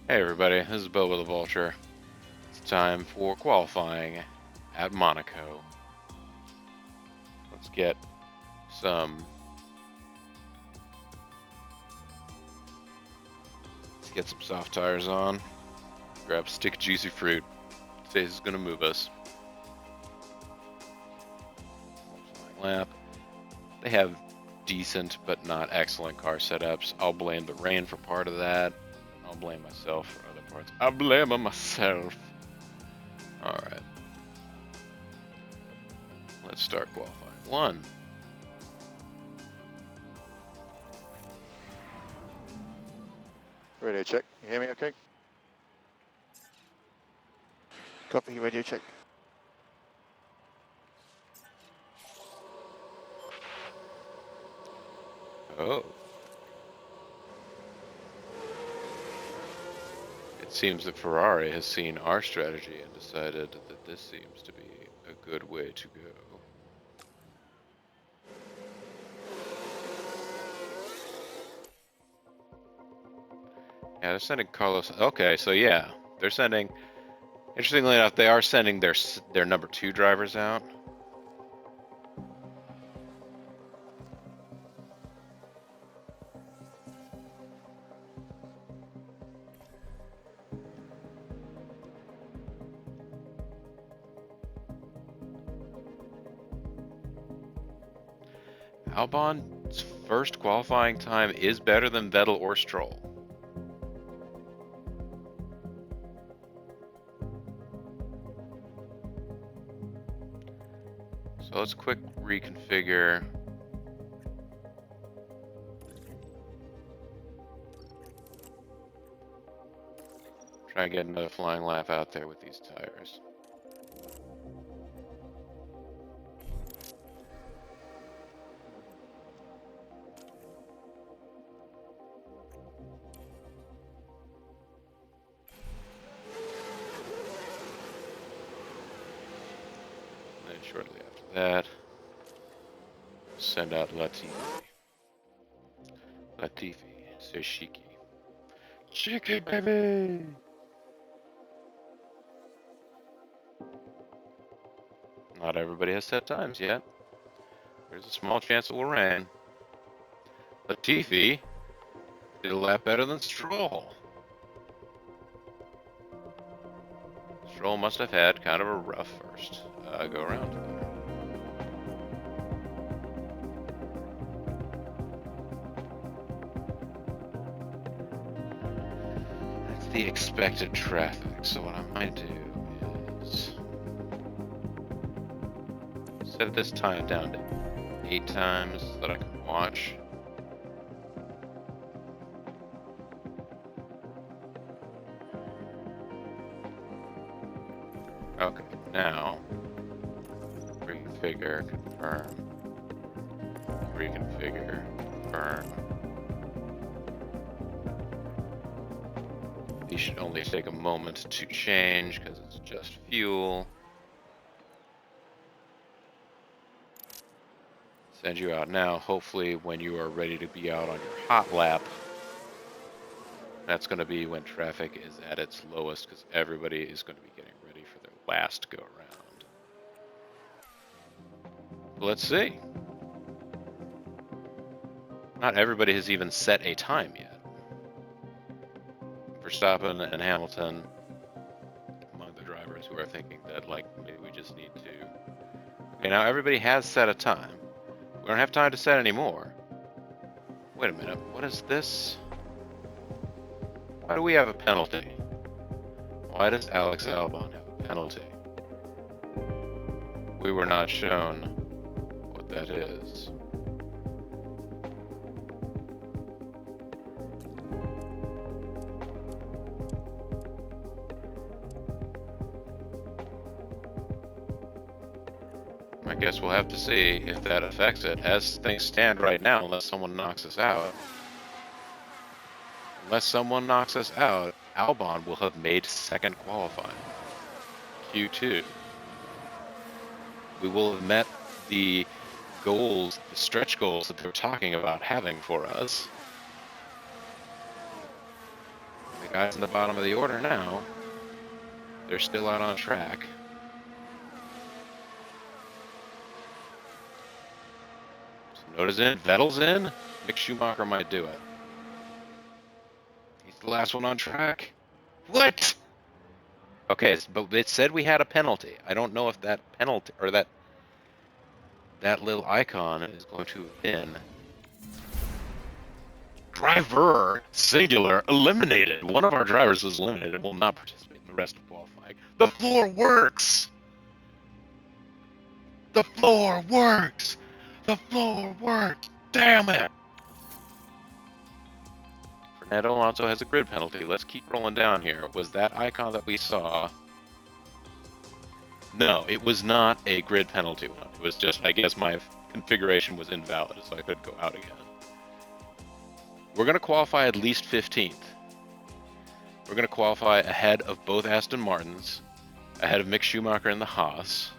Hey everybody, this is Boba the Vulture. It's time for qualifying at Monaco. Let's get some soft tires on. Grab a stick of juicy fruit. Today's is gonna move us. Flying lap. They have decent but not excellent car setups. I'll blame the rain for part of that. I'll blame myself for other parts. I blame myself. Alright. Let's start qualifying. 1. Radio check. You hear me okay? Copy, radio check. Oh. It seems that Ferrari has seen our strategy and decided that this seems to be a good way to go. Yeah, they're sending Carlos. Okay, so yeah, they're sending. Interestingly enough, they are sending their number 2 drivers out. Albon's first qualifying time is better than Vettel or Stroll. So let's quick reconfigure. Try and get another flying lap out there with these tires. And then shortly after that, send out Latifi. Latifi, say Shiki. Shiki, baby! Not everybody has set times yet. There's a small chance it will rain. Latifi did a lap better than Stroll. Stroll must have had kind of a rough first go around there. That's the expected traffic. So what I might do is set this time down to 8 times so that I can watch. Okay, now reconfigure, confirm, reconfigure, confirm. These should only take a moment to change because it's just fuel. Send you out now. Hopefully when you are ready to be out on your hot lap, that's going to be when traffic is at its lowest because everybody is going to be getting ready for their last go around. Let's see. Not everybody has even set a time yet. Verstappen and Hamilton among the drivers who are thinking that, like, maybe we just need to. Okay, now everybody has set a time. We don't have time to set any more. Wait a minute, what is this? Why do we have a penalty? Why does Alex Albon have a penalty? We were not shown what that is. I guess we'll have to see if that affects it. As things stand right now, unless someone knocks us out. Unless someone knocks us out, Albon will have made second qualifying. Q2. We will have met the goals, the stretch goals that they're talking about having for us. I think guys in the bottom of the order now. They're still out on track. Noda's in, Vettel's in. Mick Schumacher might do it. He's the last one on track. What? Okay, but it said we had a penalty. I don't know if that penalty or that little icon is going to have been driver singular eliminated. One of our drivers was eliminated and will not participate in the rest of qualifying. The floor works. The floor works. The floor works. Damn it. Fernando Alonso has a grid penalty. Let's keep rolling down here. Was that icon that we saw? No, it was not a grid penalty one. It was just, I guess my configuration was invalid, so I couldn't go out again. We're going to qualify at least 15th. We're going to qualify ahead of both Aston Martins, ahead of Mick Schumacher in the Haas,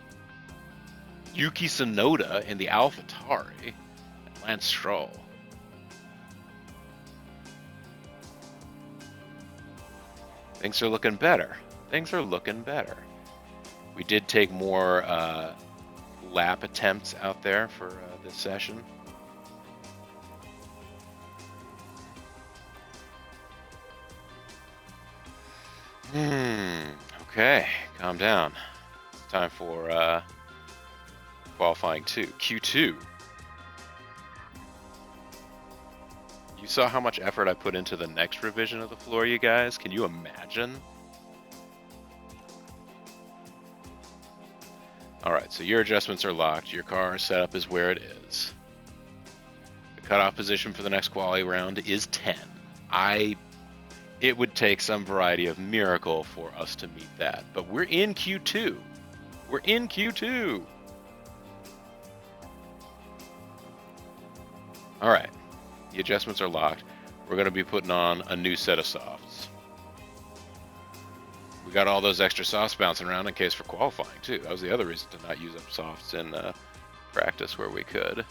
Yuki Tsunoda in the AlphaTauri, and Lance Stroll. Things are looking better. Things are looking better. We did take more lap attempts out there for this session. Okay, calm down. It's time for qualifying 2, Q2. You saw how much effort I put into the next revision of the floor, you guys? Can you imagine? Alright, so your adjustments are locked. Your car setup is where it is. The cutoff position for the next quality round is 10. It would take some variety of miracle for us to meet that. But we're in Q2. We're in Q2. Alright. The adjustments are locked. We're going to be putting on a new set of softs. We got all those extra softs bouncing around in case for qualifying too. That was the other reason to not use up softs in practice where we could.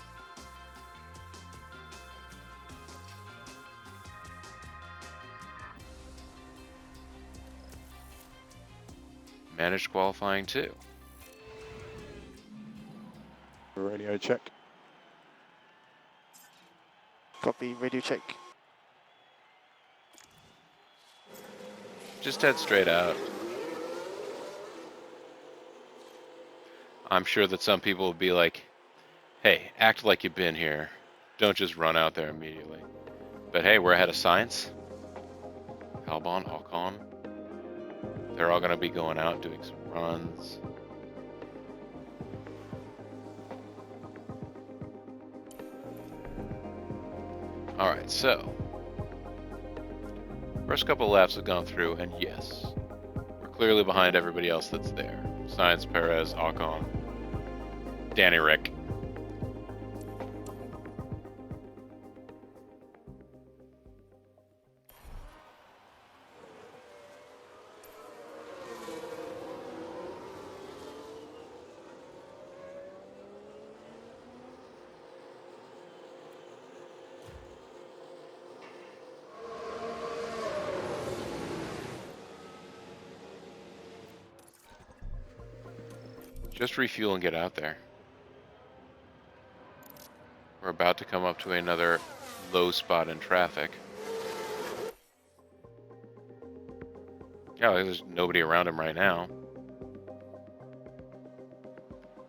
Managed qualifying too. Radio check. Copy, radio check. Just head straight out. I'm sure that some people will be like, hey, act like you've been here. Don't just run out there immediately. But hey, we're ahead of Sainz. Albon, Ocon. They're all going to be going out doing some runs. Alright, so first couple laps have gone through, and yes, we're clearly behind everybody else that's there. Sainz, Perez, Ocon, Danny Rick. Just refuel and get out there. We're about to come up to another low spot in traffic. Yeah, there's nobody around him right now.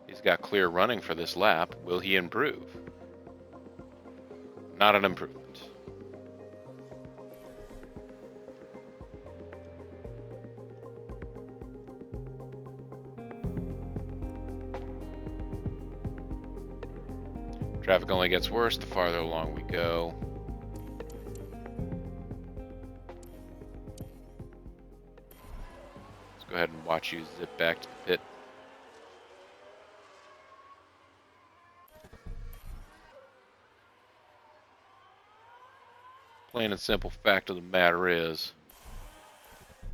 He's got clear running for this lap. Will he improve? Not an improvement. Traffic only gets worse the farther along we go. Let's go ahead and watch you zip back to the pit. Plain and simple fact of the matter is,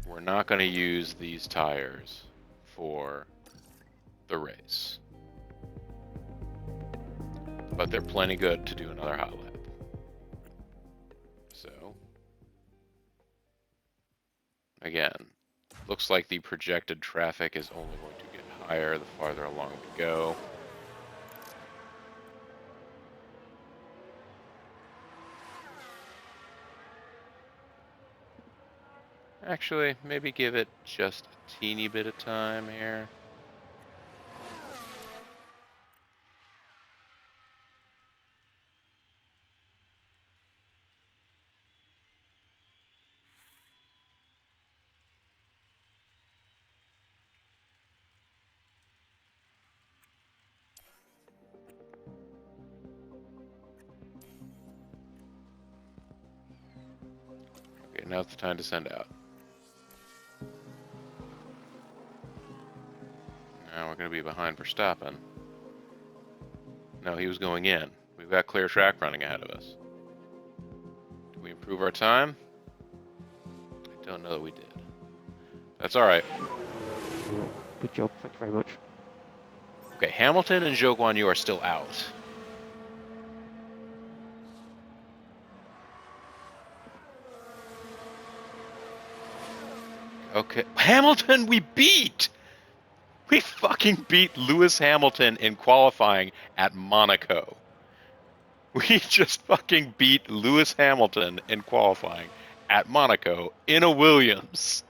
we're not going to use these tires for the race. But they're plenty good to do another hot lap. So, Again, looks like the projected traffic is only going to get higher the farther along we go. Actually, maybe give it just a teeny bit of time here. Okay, now's the time to send out. Now we're going to be behind Verstappen. No, he was going in. We've got clear track running ahead of us. Did we improve our time? I don't know that we did. That's all right. Good job. Thank you very much. Okay, Hamilton and Zhou Guanyu are still out. Okay, Hamilton, we beat! We fucking beat Lewis Hamilton in qualifying at Monaco. We just fucking beat Lewis Hamilton in qualifying at Monaco in a Williams.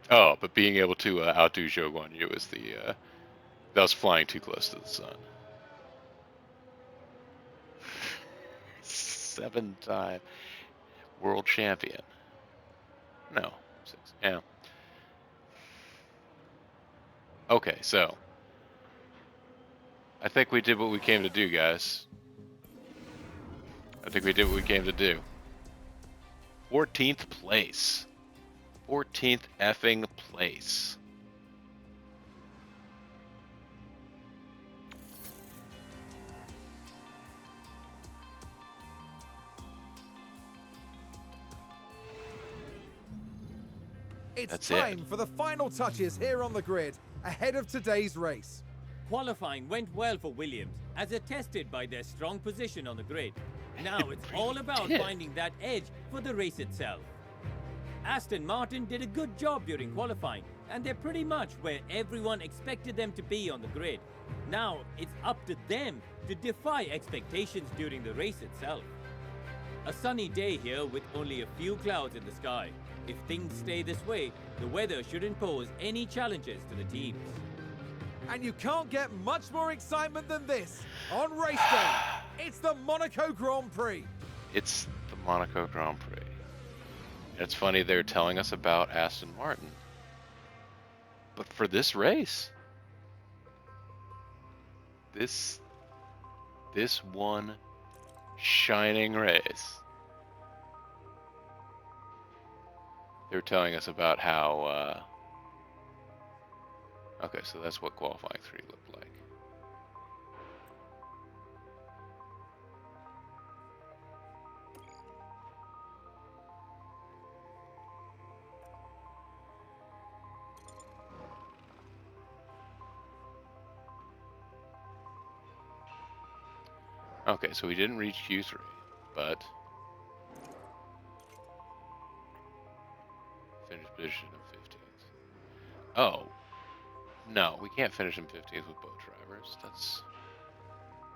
Oh, but being able to outdo Zhou Guanyu was that was flying too close to the sun. 7-time world champion. No, 6. Yeah. Okay, so I think we did what we came to do, guys. I think we did what we came to do. 14th place. 14th effing place. It's That's time it. for the final touches here on the grid, ahead of today's race. Qualifying went well for Williams, as attested by their strong position on the grid. Now it's all about did. finding that edge for the race itself. Aston Martin did a good job during qualifying, and they're pretty much where everyone expected them to be on the grid. Now it's up to them to defy expectations during the race itself. A sunny day here with only a few clouds in the sky. If things stay this way, the weather shouldn't pose any challenges to the teams. And you can't get much more excitement than this on race day. It's the Monaco Grand Prix. It's the Monaco Grand Prix. It's funny they're telling us about Aston Martin. But for this race, this one shining race, they're telling us about how okay, so that's what qualifying 3 looked like. Okay, so we didn't reach Q3, but finished position in 15th. Oh, no, we can't finish in 15th with both drivers. That's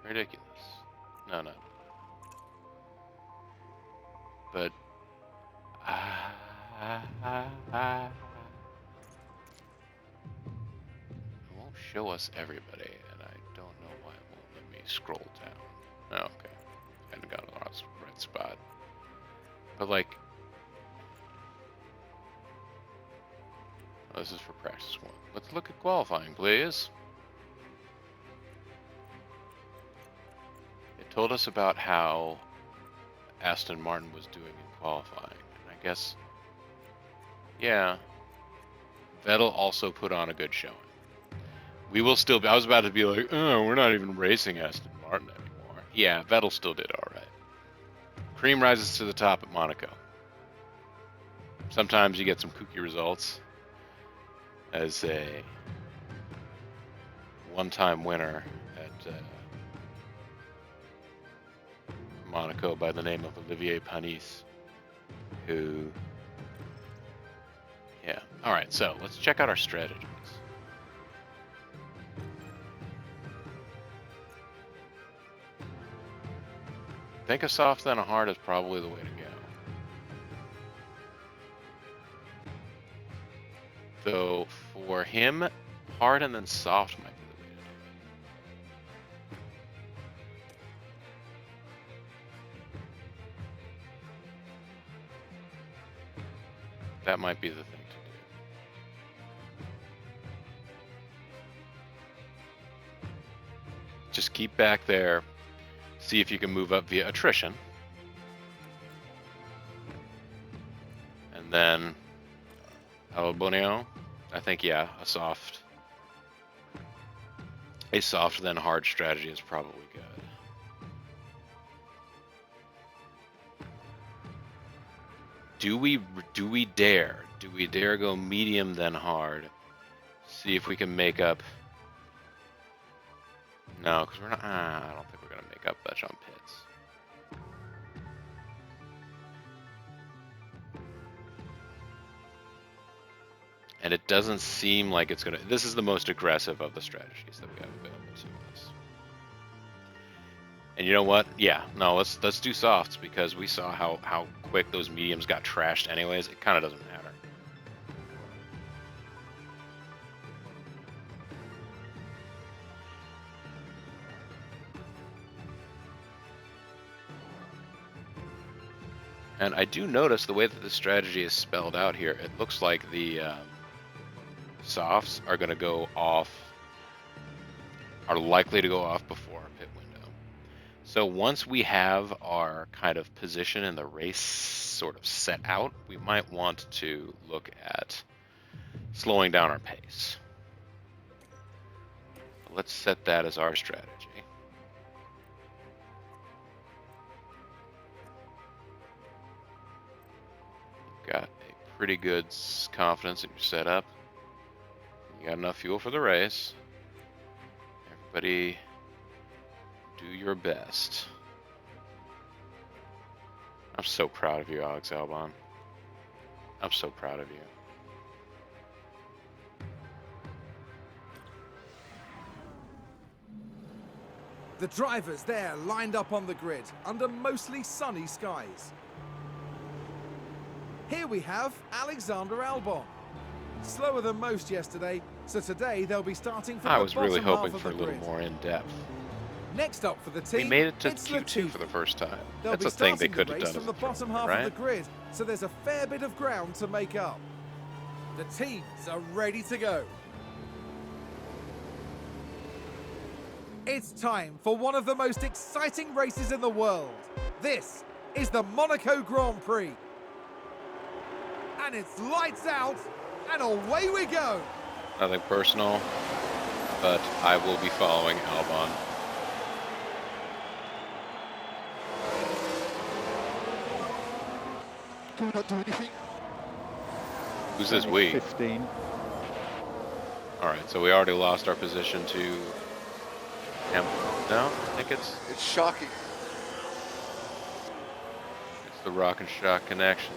ridiculous. No. But it won't show us everybody, and I don't know why it won't let me scroll down. Oh, okay. I haven't got a right spot. But like, oh, this is for practice 1. Let's look at qualifying, please. It told us about how Aston Martin was doing in qualifying. And I guess, yeah, Vettel also put on a good showing. We will still be, I was about to be like, oh, we're not even racing Aston Martin anymore. Yeah, Vettel still did all right. Cream rises to the top at Monaco. Sometimes you get some kooky results. As a one-time winner at Monaco by the name of Olivier Panis Who? Yeah. All right. So let's check out our strategies. Think a soft then a hard is probably the way to go. So for him, hard and then soft might be the way to do it. That might be the thing to do. Just keep back there. See if you can move up via attrition. And then El Boneo, I think, yeah, a soft then hard strategy is probably good. Do we dare? Do we dare go medium then hard? See if we can make up. No, because we're not. I don't think we're gonna make up much on pits. And it doesn't seem like it's gonna. This is the most aggressive of the strategies that we have available to us. And you know what? Yeah, no. Let's do softs because we saw how quick those mediums got trashed. Anyways, it kind of doesn't matter. And I do notice the way that the strategy is spelled out here, it looks like the softs are going to go off, are likely to go off before our pit window. So once we have our kind of position in the race sort of set out, we might want to look at slowing down our pace. Let's set that as our strategy. Got a pretty good confidence in your setup. You got enough fuel for the race. Everybody do your best. I'm so proud of you, Alex Albon. I'm so proud of you. The drivers there lined up on the grid under mostly sunny skies. Here we have Alexander Albon. Slower than most yesterday, so today they'll be starting from I the was really bottom half hoping of for a the little grid. more in depth. Next up for the team, We made it to it's Q2 Latifi. for the first time. They'll That's be a thing they starting could the have race done from as the a bottom driver, half right? of the grid, so there's a fair bit of ground to make up. The teams are ready to go. It's time for one of the most exciting races in the world. This is the Monaco Grand Prix. And it's lights out, and away we go. Nothing personal, but I will be following Albon. Do not do anything. Who's this Only we? 15. Alright, so we already lost our position to him. No, I think it's shocking. the Rock and Shock connection.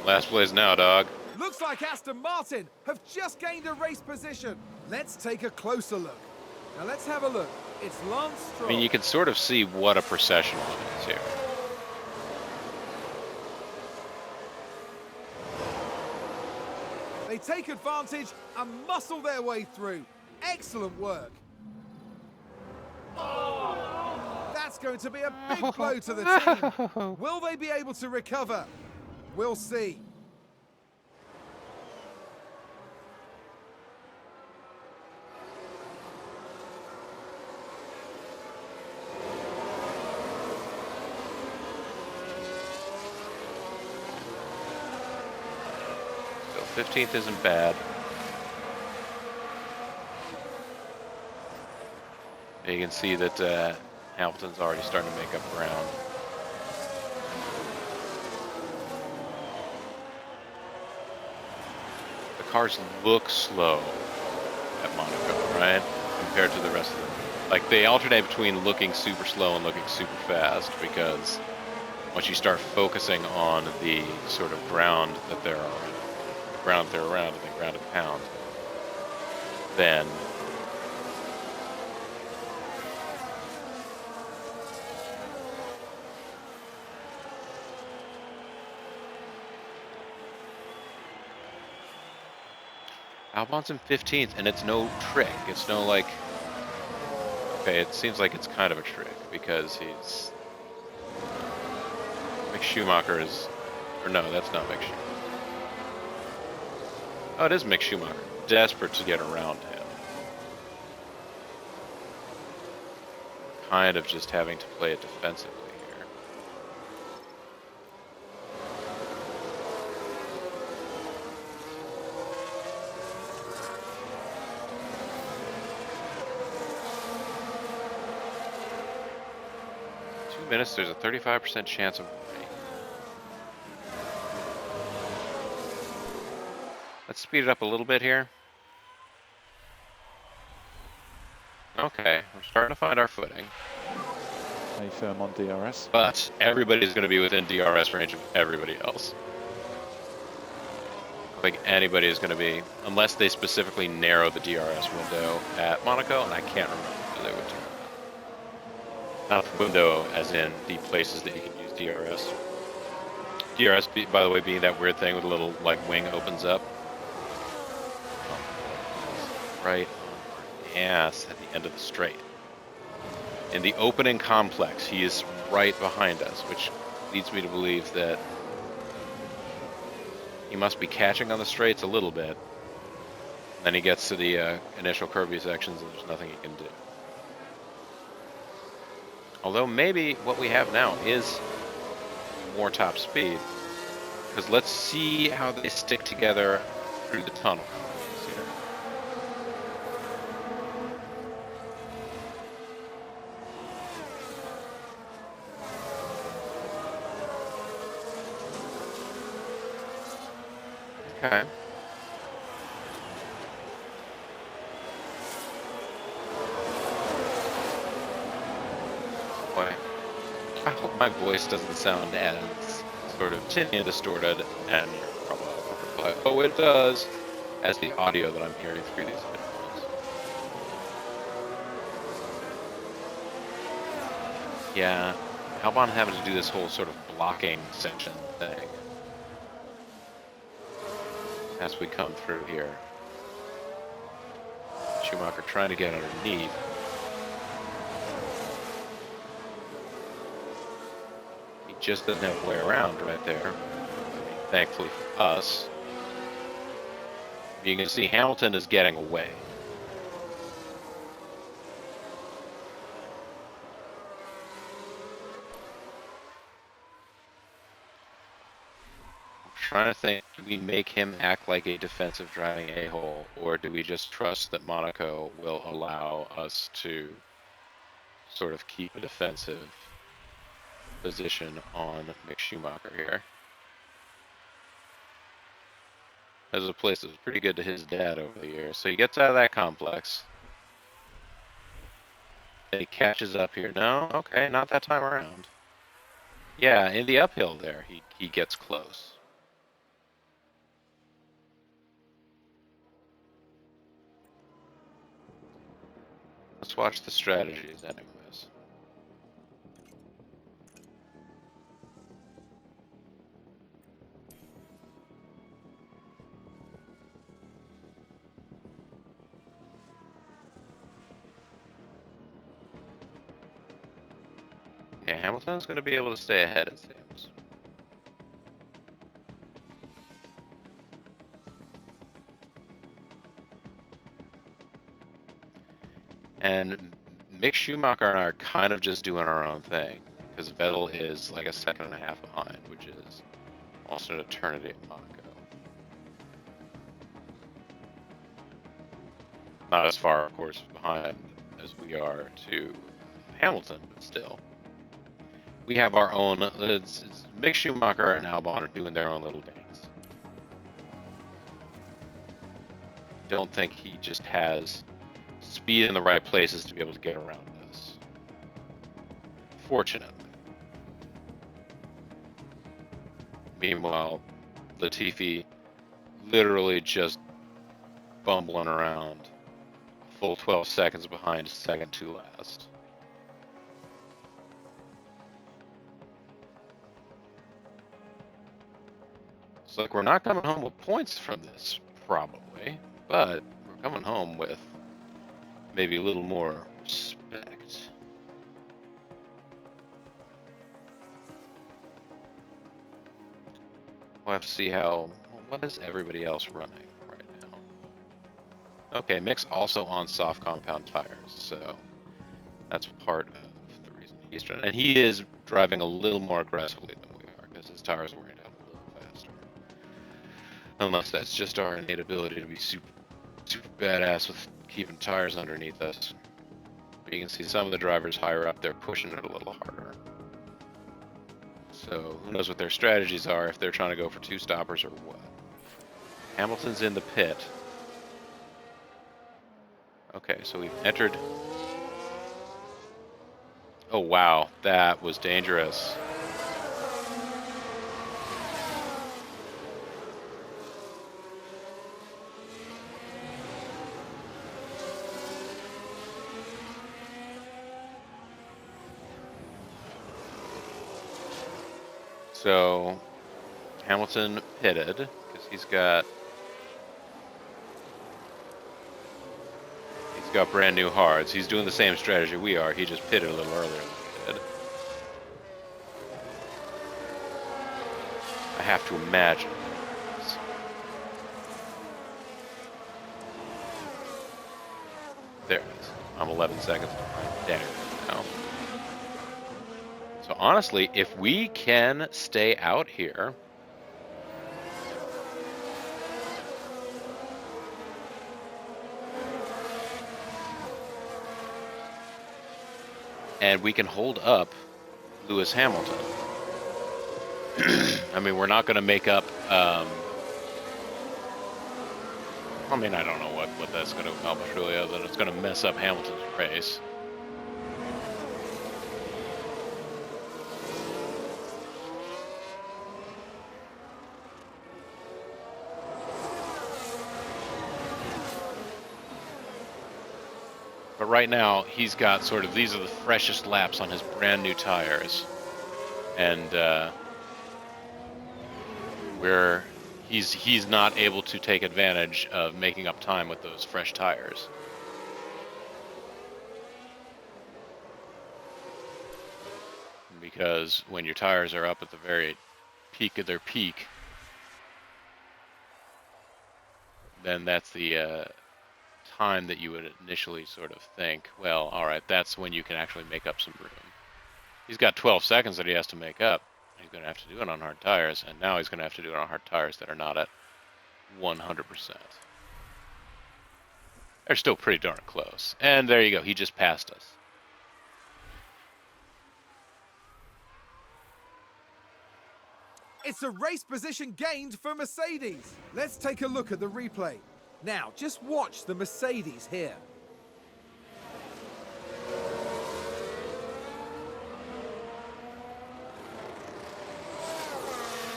Last place now, dog. Looks like Aston Martin have just gained a race position. Let's take a closer look. Now let's have a look. It's Lance I Stroll. mean, you can sort of see what a procession is here. They take advantage and muscle their way through. Excellent work. That's going to be a big blow to the team. Will they be able to recover? We'll see. So 15th isn't bad. You can see that Hamilton's already starting to make up ground. The cars look slow at Monaco, right? Compared to the rest of them. Like, they alternate between looking super slow and looking super fast because once you start focusing on the sort of ground that they're on, the ground they're around, and the ground and pound, then Albon's in 15th, and it's no trick. It's no like. Okay, it seems like it's kind of a trick because he's. Mick Schumacher is. Or no, that's not Mick Schumacher. Oh, it is Mick Schumacher. Desperate to get around him. Kind of just having to play it defensively here. Minutes, there's a 35% chance of rain. Let's speed it up a little bit here. Okay, we're starting to find our footing. Stay firm on DRS. But everybody's going to be within DRS range of everybody else. I don't think anybody is going to be, unless they specifically narrow the DRS window at Monaco, and I can't remember who they would do. Not the window, as in the places that you can use DRS. DRS, by the way, being that weird thing with a little like wing opens up. Right on our ass at the end of the straight. In the opening complex, he is right behind us, which leads me to believe that he must be catching on the straights a little bit. Then he gets to the initial curvy sections, and there's nothing he can do. Although maybe what we have now is more top speed. Because let's see how they stick together through the tunnel. Okay. I hope my voice doesn't sound as sort of tinny and distorted, and you're probably like, oh, it does, as the audio that I'm hearing through these headphones. Yeah, Albon having to do this whole sort of blocking section thing as we come through here. Schumacher trying to get underneath. Just doesn't have a way around right there. I mean, thankfully for us. You can see Hamilton is getting away. I'm trying to think, do we make him act like a defensive driving a-hole, or do we just trust that Monaco will allow us to sort of keep a defensive position on Mick Schumacher here? As a place that was pretty good to his dad over the years. So he gets out of that complex. And he catches up here. No? Okay, not that time around. Yeah, in the uphill there, he gets close. Let's watch the strategies anyways. Yeah, Hamilton's going to be able to stay ahead, it seems. And Mick Schumacher and I are kind of just doing our own thing, because Vettel is like a second and a half behind, which is almost an eternity at Monaco. Not as far, of course, behind as we are to Hamilton, but still. We have our own, it's Mick Schumacher and Albon are doing their own little dance. Don't think he just has speed in the right places to be able to get around us. Fortunately. Meanwhile, Latifi literally just bumbling around, full 12 seconds behind second to last. It's like we're not coming home with points from this, probably, but we're coming home with maybe a little more respect. We'll have to see how. What is everybody else running right now? Okay, Mick's also on soft compound tires, so that's part of the reason he's driving. And he is driving a little more aggressively than we are because his tires are wearing down a little faster. Unless that's just our innate ability to be super badass with keeping tires underneath us. But you can see some of the drivers higher up, they're pushing it a little harder. So who knows what their strategies are, if they're trying to go for two stoppers or what. Hamilton's in the pit. Okay, so we've entered. Oh wow, that was dangerous. So Hamilton pitted because he's got brand new hards. He's doing the same strategy we are. He just pitted a little earlier than we did. I have to imagine. There it is. I'm 11 seconds behind Daniel now. So honestly, if we can stay out here, and we can hold up Lewis Hamilton. I mean, we're not going to make up. I mean, I don't know what that's going to accomplish really, other than it's going to mess up Hamilton's race. But right now, he's got sort of, these are the freshest laps on his brand new tires. And where he's not able to take advantage of making up time with those fresh tires. Because when your tires are up at the very peak of their peak, then that's the time that you would initially sort of think, well, all right, that's when you can actually make up some room. He's got 12 seconds that he has to make up. He's going to have to do it on hard tires, and now he's going to have to do it on hard tires that are not at 100%. They're still pretty darn close. And there you go, he just passed us. It's a race position gained for Mercedes. Let's take a look at the replay. Now, just watch the Mercedes here.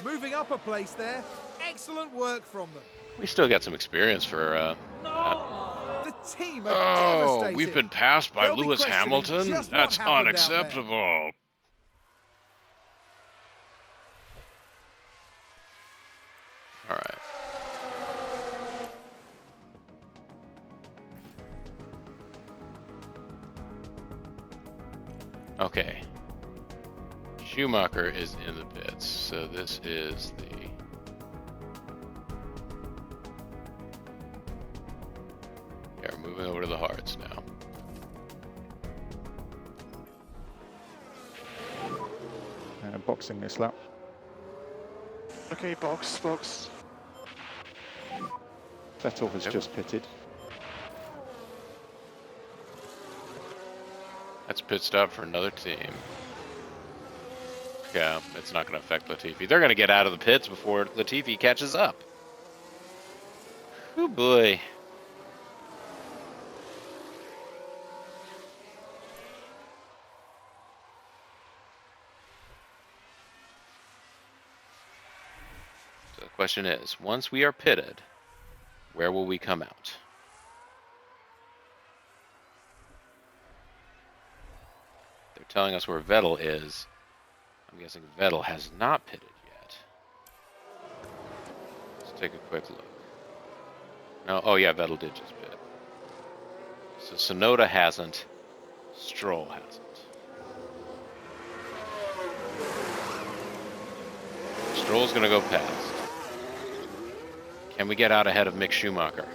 Moving up a place there. Excellent work from them. We still got some experience for... The team are devastated. We've been passed by They'll be Lewis questioning Hamilton? just what That's happened out there. unacceptable. All right. Okay. Schumacher is in the pits, so this is the... Yeah, we're moving over to the hards now. Boxing this lap. Okay, box. Vettel has Yep. just pitted. That's pit stop for another team. Yeah, it's not going to affect Latifi. They're going to get out of the pits before Latifi catches up. Oh boy. question is, once we are pitted, where will we come out? They're telling us where Vettel is. I'm guessing Vettel has not pitted yet. Let's take a quick look. No, oh yeah, Vettel did just pit. So Sonoda hasn't. Stroll hasn't. Stroll's going to go past. Can we get out ahead of Mick Schumacher?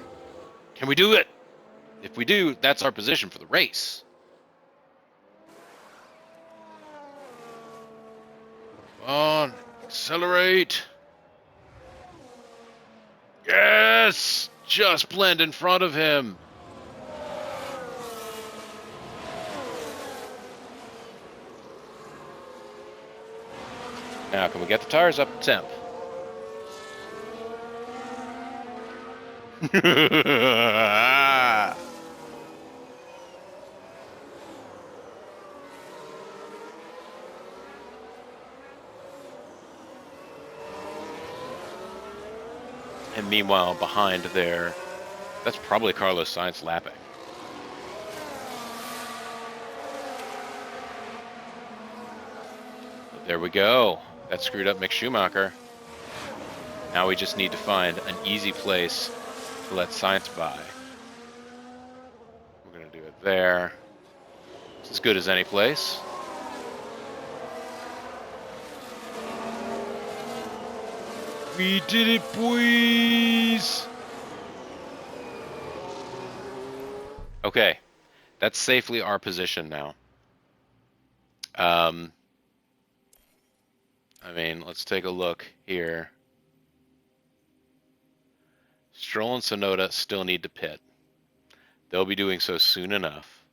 Can we do it? If we do, that's our position for the race. Come on, accelerate. Yes! Just blend in front of him. Now, can we get the tires up to temp? And meanwhile, behind there, that's probably Carlos Sainz lapping. But there we go. That screwed up Mick Schumacher. Now we just need to find an easy place to let Sainz by. We're going to do it there. It's as good as any place. We did it, boys! Okay, that's safely our position now. I mean, let's take a look here. Stroll and Tsunoda still need to pit. They'll be doing so soon enough.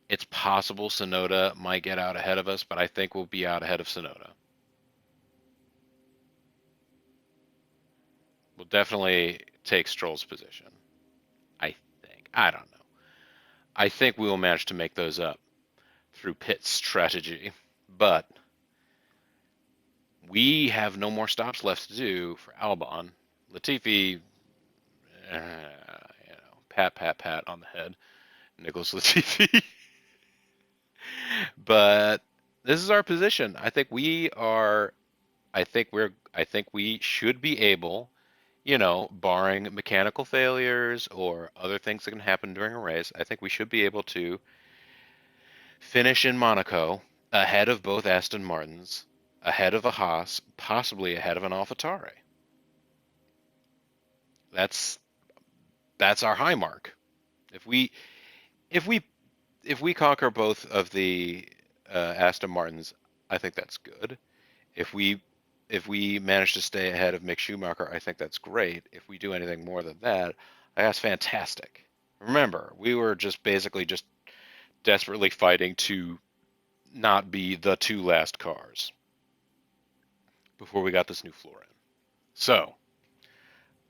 It's possible Tsunoda might get out ahead of us, but I think we'll be out ahead of Tsunoda. We'll definitely take Stroll's position. I think. I don't know. I think we will manage to make those up through pit strategy. But we have no more stops left to do for Albon. Latifi, pat on the head. Nicholas Latifi. But this is our position. I think we should be able, barring mechanical failures or other things that can happen during a race, I think we should be able to finish in Monaco ahead of both Aston Martins, ahead of a Haas, possibly ahead of an AlphaTauri. That's our high mark. If we conquer both of the Aston Martins, I think that's good. If we manage to stay ahead of Mick Schumacher, I think that's great. If we do anything more than that, that's fantastic. Remember, we were just basically just desperately fighting to not be the two last cars before we got this new floor in. So,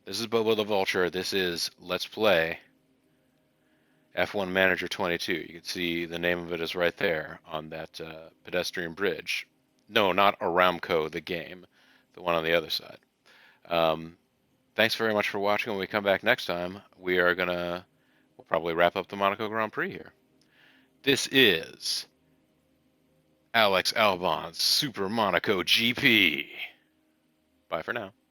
this is Bobo the Vulture. This is Let's Play F1 Manager 22. You can see the name of it is right there on that pedestrian bridge. No, not Aramco, the game. The one on the other side. Thanks very much for watching. When we come back next time, we'll probably wrap up the Monaco Grand Prix here. This is Alex Albon's Super Monaco GP. Bye for now.